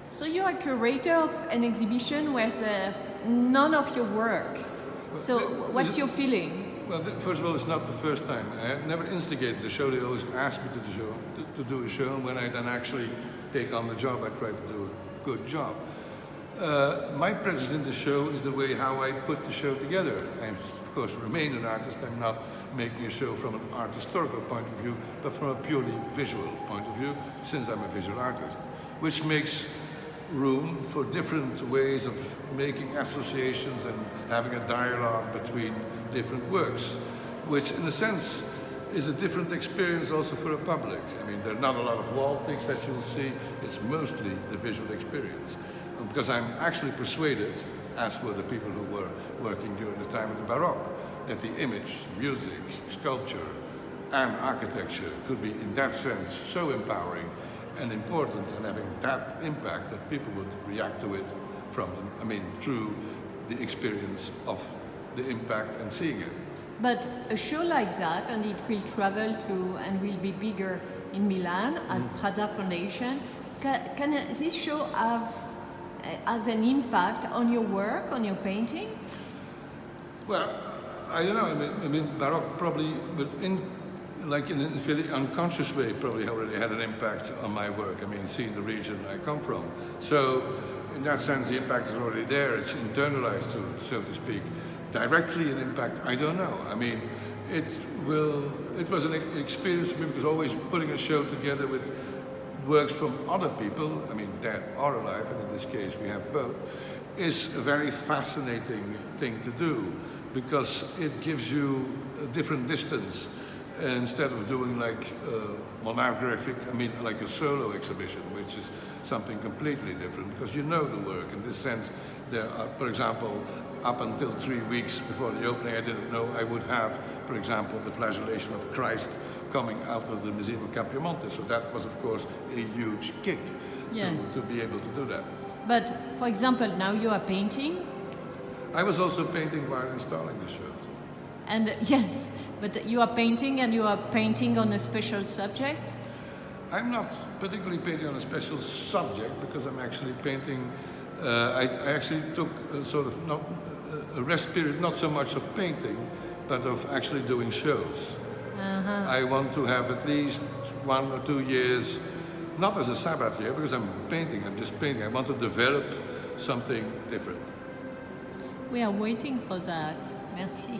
So you are curator of an exhibition where there's none of your work. So what's your feeling? Well, first of all, it's not the first time. I have never instigated the show. They always ask me to do a show, and when I then actually take on the job, I try to do a good job. My presence in the show is the way how I put the show together. I, of course, remain an artist. I'm not making a show from an art historical point of view, but from a purely visual point of view, since I'm a visual artist, which makes room for different ways of making associations and having a dialogue between different works, which in a sense is a different experience also for a public. I mean, there are not a lot of wall ticks that you'll see, it's mostly the visual experience. Because I'm actually persuaded, as were the people who were working during the time of the Baroque, that the image, music, sculpture and architecture could be in that sense so empowering and important and having that impact that people would react to it from them, I mean, through the experience of the impact and seeing it. But a show like that, and it will travel to and will be bigger in Milan at Prada Foundation, can this show have as an impact on your work, on your painting? Well, I don't know. I mean, Baroque probably, but in a very unconscious way, probably already had an impact on my work. I mean, seeing the region I come from. So, in that sense, the impact is already there. It's internalized, so to speak. Directly an impact, I don't know. I mean, it was an experience for me because always putting a show together with works from other people, I mean dead or alive, and in this case we have both, is a very fascinating thing to do because it gives you a different distance instead of doing like a monographic, I mean like a solo exhibition, which is something completely different because you know the work. In this sense, there are, for example, up until 3 weeks before the opening, I didn't know I would have, for example, the flagellation of Christ coming out of the Museum of Capodimonte. So that was, of course, a huge kick to be able to do that. But, for example, now you are painting? I was also painting while installing the show. And yes, but you are painting and you are painting on a special subject? I'm not particularly painting on a special subject because I'm actually painting. I actually took a sort of a rest period, not so much of painting, but of actually doing shows. I want to have at least 1 or 2 years, not as a Sabbath year, because I'm painting, I'm just painting. I want to develop something different. We are waiting for that. Merci.